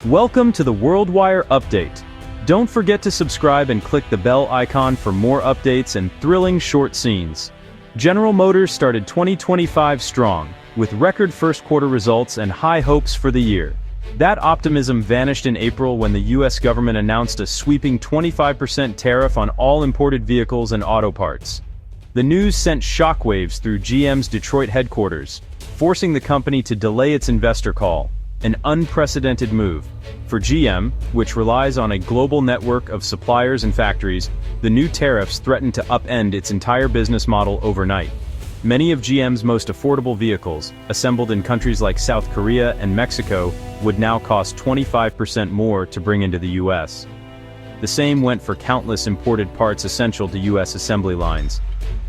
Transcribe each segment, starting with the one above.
Welcome to the WorldWire Update. Don't forget to subscribe and click the bell icon for more updates and thrilling short scenes. General Motors started 2025 strong, with record first quarter results and high hopes for the year. That optimism vanished in April when the US government announced a sweeping 25% tariff on all imported vehicles and auto parts. The news sent shockwaves through GM's Detroit headquarters, forcing the company to delay its investor call. An unprecedented move. For GM, which relies on a global network of suppliers and factories, the new tariffs threaten to upend its entire business model overnight. Many of GM's most affordable vehicles, assembled in countries like South Korea and Mexico, would now cost 25% more to bring into the US. The same went for countless imported parts essential to US assembly lines.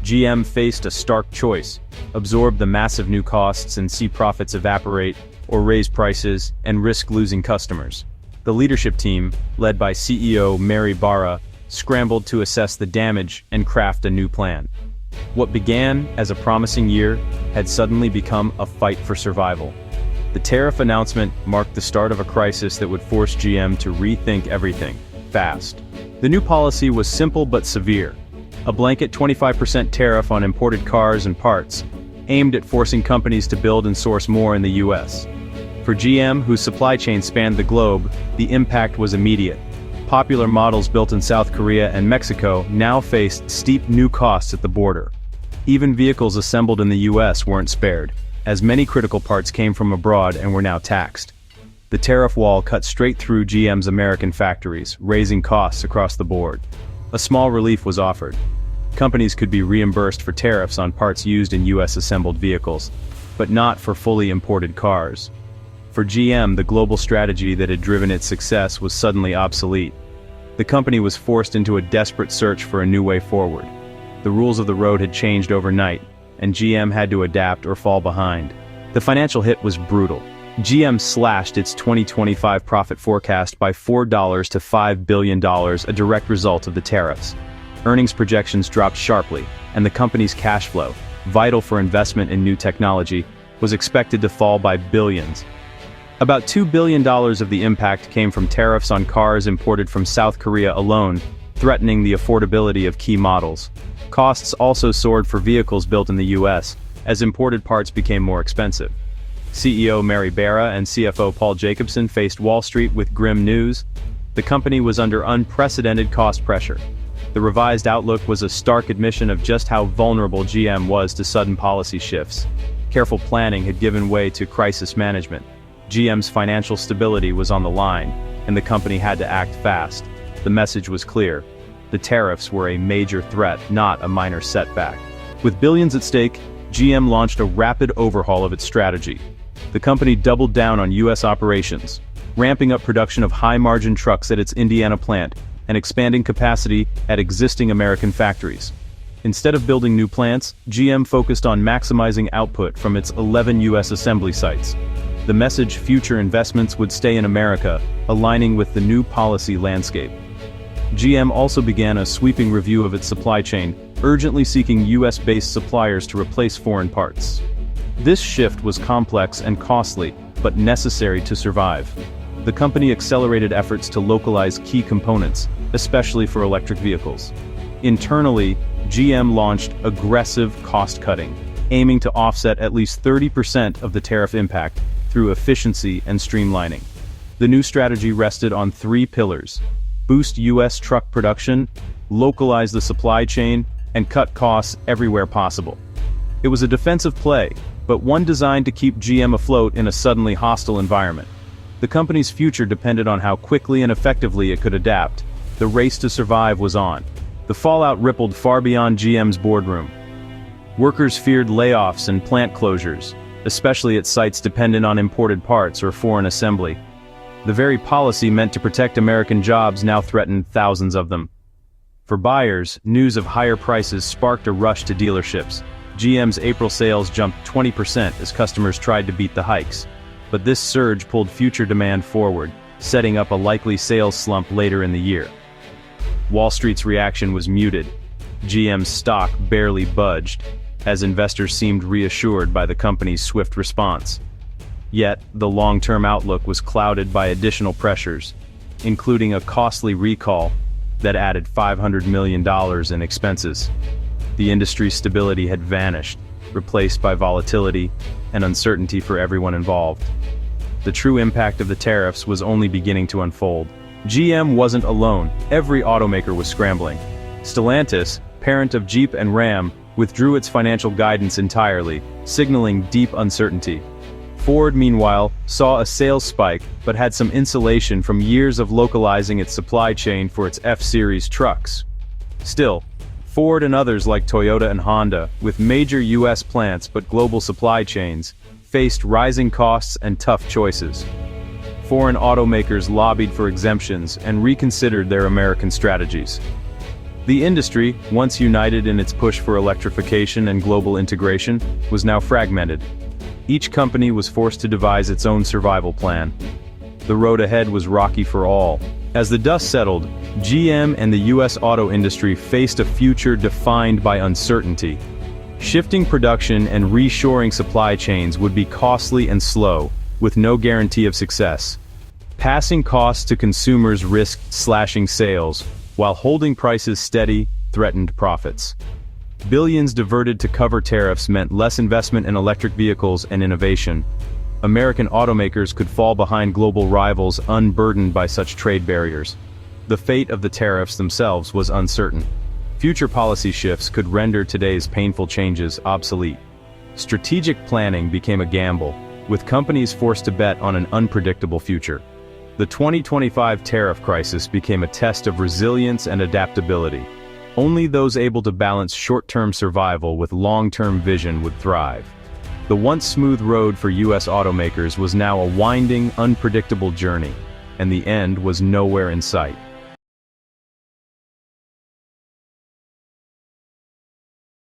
GM faced a stark choice: absorb the massive new costs and see profits evaporate, or raise prices and risk losing customers. The leadership team, led by CEO Mary Barra, scrambled to assess the damage and craft a new plan. What began as a promising year had suddenly become a fight for survival. The tariff announcement marked the start of a crisis that would force GM to rethink everything, fast. The new policy was simple but severe: a blanket 25% tariff on imported cars and parts, aimed at forcing companies to build and source more in the US. For GM, whose supply chain spanned the globe, the impact was immediate. Popular models built in South Korea and Mexico now faced steep new costs at the border. Even vehicles assembled in the US weren't spared, as many critical parts came from abroad and were now taxed. The tariff wall cut straight through GM's American factories, raising costs across the board. A small relief was offered. Companies could be reimbursed for tariffs on parts used in US assembled vehicles, but not for fully imported cars. For GM, the global strategy that had driven its success was suddenly obsolete. The company was forced into a desperate search for a new way forward. The rules of the road had changed overnight, and GM had to adapt or fall behind. The financial hit was brutal. GM slashed its 2025 profit forecast by $4 to $5 billion, a direct result of the tariffs. Earnings projections dropped sharply, and the company's cash flow, vital for investment in new technology, was expected to fall by billions. About $2 billion of the impact came from tariffs on cars imported from South Korea alone, threatening the affordability of key models. Costs also soared for vehicles built in the US, as imported parts became more expensive. CEO Mary Barra and CFO Paul Jacobson faced Wall Street with grim news. The company was under unprecedented cost pressure. The revised outlook was a stark admission of just how vulnerable GM was to sudden policy shifts. Careful planning had given way to crisis management. GM's financial stability was on the line, and the company had to act fast. The message was clear: the tariffs were a major threat, not a minor setback. With billions at stake, GM launched a rapid overhaul of its strategy. The company doubled down on US operations, ramping up production of high-margin trucks at its Indiana plant and expanding capacity at existing American factories. Instead of building new plants, GM focused on maximizing output from its 11 US assembly sites. The message: future investments would stay in America, aligning with the new policy landscape. GM also began a sweeping review of its supply chain, urgently seeking US-based suppliers to replace foreign parts. This shift was complex and costly, but necessary to survive. The company accelerated efforts to localize key components, especially for electric vehicles. Internally, GM launched aggressive cost-cutting, aiming to offset at least 30% of the tariff impact through efficiency and streamlining. The new strategy rested on three pillars: boost US truck production, localize the supply chain, and cut costs everywhere possible. It was a defensive play, but one designed to keep GM afloat in a suddenly hostile environment. The company's future depended on how quickly and effectively it could adapt. The race to survive was on. The fallout rippled far beyond GM's boardroom. Workers feared layoffs and plant closures, especially at sites dependent on imported parts or foreign assembly. The very policy meant to protect American jobs now threatened thousands of them. For buyers, news of higher prices sparked a rush to dealerships. GM's April sales jumped 20% as customers tried to beat the hikes. But this surge pulled future demand forward, setting up a likely sales slump later in the year. Wall Street's reaction was muted. GM's stock barely budged, as investors seemed reassured by the company's swift response. Yet, the long-term outlook was clouded by additional pressures, including a costly recall that added $500 million in expenses. The industry's stability had vanished, replaced by volatility and uncertainty for everyone involved. The true impact of the tariffs was only beginning to unfold. GM wasn't alone, every automaker was scrambling. Stellantis, parent of Jeep and Ram, withdrew its financial guidance entirely, signaling deep uncertainty. Ford, meanwhile, saw a sales spike, but had some insulation from years of localizing its supply chain for its F-Series trucks. Still, Ford and others like Toyota and Honda, with major US plants but global supply chains, faced rising costs and tough choices. Foreign automakers lobbied for exemptions and reconsidered their American strategies. The industry, once united in its push for electrification and global integration, was now fragmented. Each company was forced to devise its own survival plan. The road ahead was rocky for all. As the dust settled, GM and the US auto industry faced a future defined by uncertainty. Shifting production and reshoring supply chains would be costly and slow, with no guarantee of success. Passing costs to consumers risked slashing sales, while holding prices steady threatened profits. Billions diverted to cover tariffs meant less investment in electric vehicles and innovation. American automakers could fall behind global rivals unburdened by such trade barriers. The fate of the tariffs themselves was uncertain. Future policy shifts could render today's painful changes obsolete. Strategic planning became a gamble, with companies forced to bet on an unpredictable future. The 2025 tariff crisis became a test of resilience and adaptability. Only those able to balance short-term survival with long-term vision would thrive. The once smooth road for US automakers was now a winding, unpredictable journey, and the end was nowhere in sight.